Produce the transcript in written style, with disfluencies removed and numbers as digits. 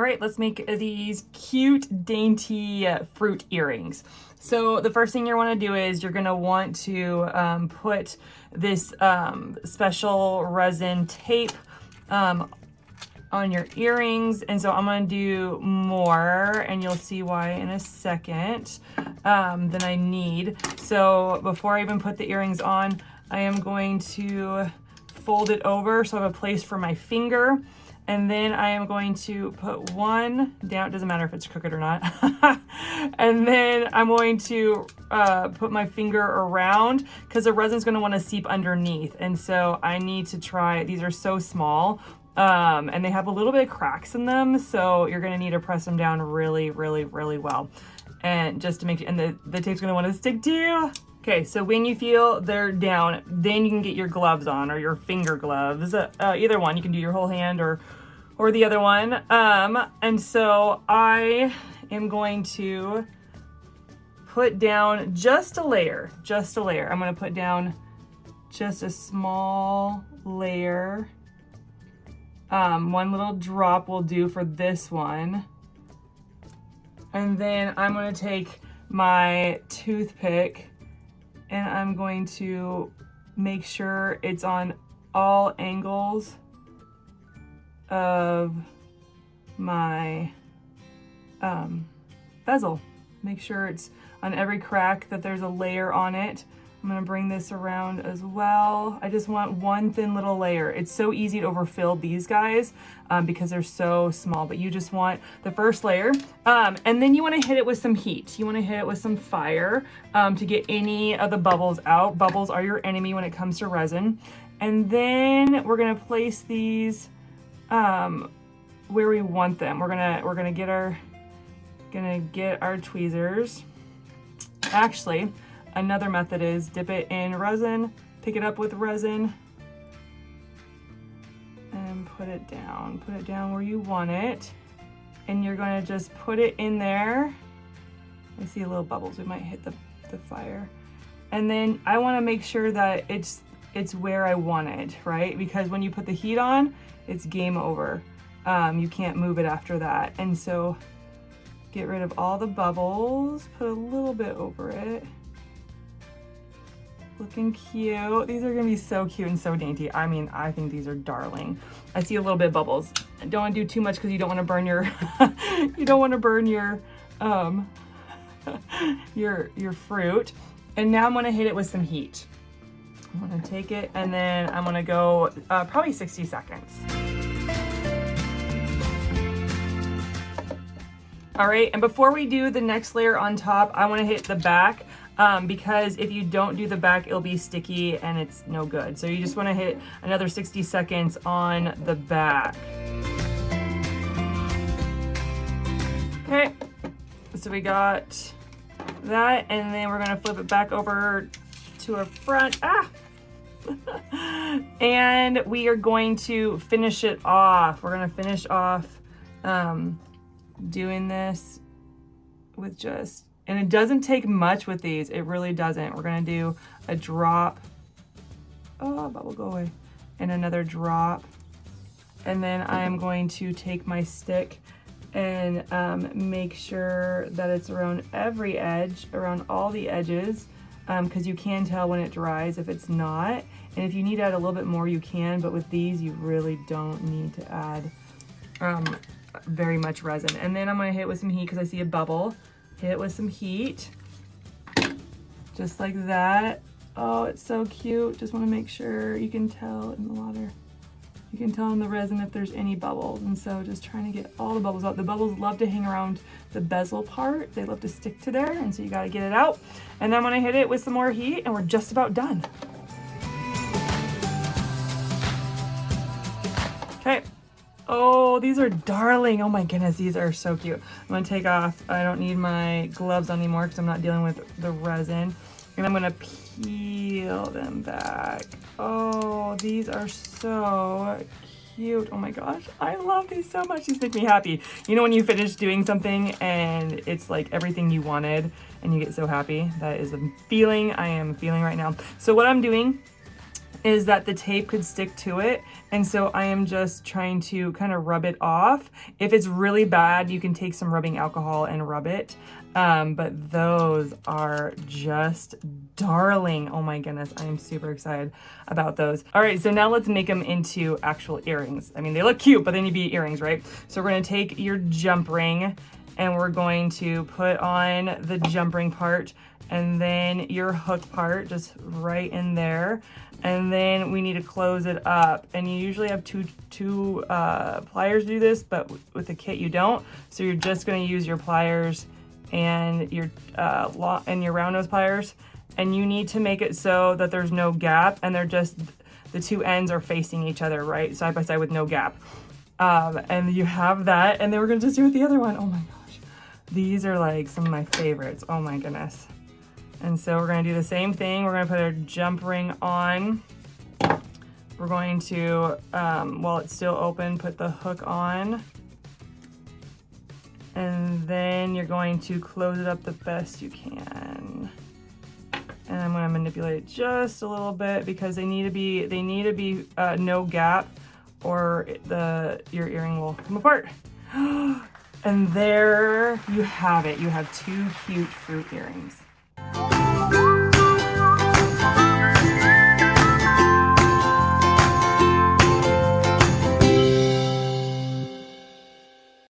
right, let's make these cute, dainty fruit earrings. So the first thing you want to do is you're going to want to put this special resin tape on your earrings. And so I'm going to do more, and you'll see why in a second, than I need. So before I even put the earrings on, I am going to fold it over so I have a place for my finger. And then I am going to put one down. It doesn't matter if it's crooked or not. And then I'm going to put my finger around, because the resin's going to want to seep underneath. And so I need to try, these are so small, and they have a little bit of cracks in them. So you're going to need to press them down really, really, really well. And just to make, and the tape's going to want to stick to you. Okay, so when you feel they're down, then you can get your gloves on, or your finger gloves. Either one, you can do your whole hand or the other one. And so I am going to put down just a layer, I'm gonna put down just a small layer. One little drop will do for this one. And then I'm gonna take my toothpick and I'm going to make sure it's on all angles of my bezel. Make sure it's on every crack, that there's a layer on it. I'm gonna bring this around as well. I just want one thin little layer. It's so easy to overfill these guys because they're so small, but you just want the first layer. And then you wanna hit it with some heat. You wanna hit it with some fire to get any of the bubbles out. Bubbles are your enemy when it comes to resin. And then we're gonna place these where we want them. We're gonna get our tweezers. Actually, another method is dip it in resin, pick it up with resin, and put it down. Put it down where you want it. And you're gonna just put it in there. I see little bubbles, we might hit the fire. And then I wanna make sure that it's where I want it, right? Because when you put the heat on, it's game over. You can't move it after that. And so get rid of all the bubbles, put a little bit over it. Looking cute. These are gonna be so cute and so dainty. I mean, I think these are darling. I see a little bit of bubbles. I don't wanna do too much because you don't wanna burn your, you don't wanna burn your, your fruit. And now I'm gonna hit it with some heat. I'm gonna take it and then I'm gonna go probably 60 seconds. All right, and before we do the next layer on top, I wanna hit the back because if you don't do the back, it'll be sticky and it's no good. So you just wanna hit another 60 seconds on the back. Okay, so we got that, and then we're gonna flip it back over to our front. And we are going to finish it off. We're gonna finish off doing this with just, and it doesn't take much with these, it really doesn't. We're gonna do a drop, oh, bubble go away, and another drop. And then I am going to take my stick and make sure that it's around every edge, around all the edges, because you can tell when it dries if it's not. And if you need to add a little bit more, you can, but with these, you really don't need to add very much resin. And then I'm gonna hit it with some heat because I see a bubble. Hit it with some heat, just like that. Oh, it's so cute. Just wanna make sure you can tell in the water. You can tell in the resin if there's any bubbles. And so just trying to get all the bubbles out. The bubbles love to hang around the bezel part. They love to stick to there, and so you gotta get it out. And then I'm gonna hit it with some more heat and we're just about done. Okay. Oh, these are darling. Oh my goodness, these are so cute. I'm gonna take off, I don't need my gloves on anymore because I'm not dealing with the resin. And I'm gonna peel them back. Oh, these are so cute. Oh my gosh, I love these so much. These make me happy. You know when you finish doing something and it's like everything you wanted and you get so happy? That is a feeling I am feeling right now. So what I'm doing is that the tape could stick to it, and so I am just trying to kind of rub it off. If it's really bad, you can take some rubbing alcohol and rub it, but those are just darling. Oh my goodness, I am super excited about those. All right, so now let's make them into actual earrings. I mean, they look cute, but they need to be earrings, right? So we're gonna take your jump ring and we're going to put on the jump ring part and then your hook part just right in there. And then we need to close it up. And you usually have two pliers to do this, but with the kit you don't. So you're just gonna use your pliers and your round nose pliers. And you need to make it so that there's no gap and they're just, the two ends are facing each other, right? Side by side with no gap. And you have that, and then we're gonna just do with the other one. Oh my gosh. These are like some of my favorites. Oh my goodness. And so we're gonna do the same thing. We're gonna put our jump ring on. We're going to, while it's still open, put the hook on. And then you're going to close it up the best you can. And I'm gonna manipulate it just a little bit because they need to be no gap or your earring will come apart. And there you have it. You have two cute fruit earrings.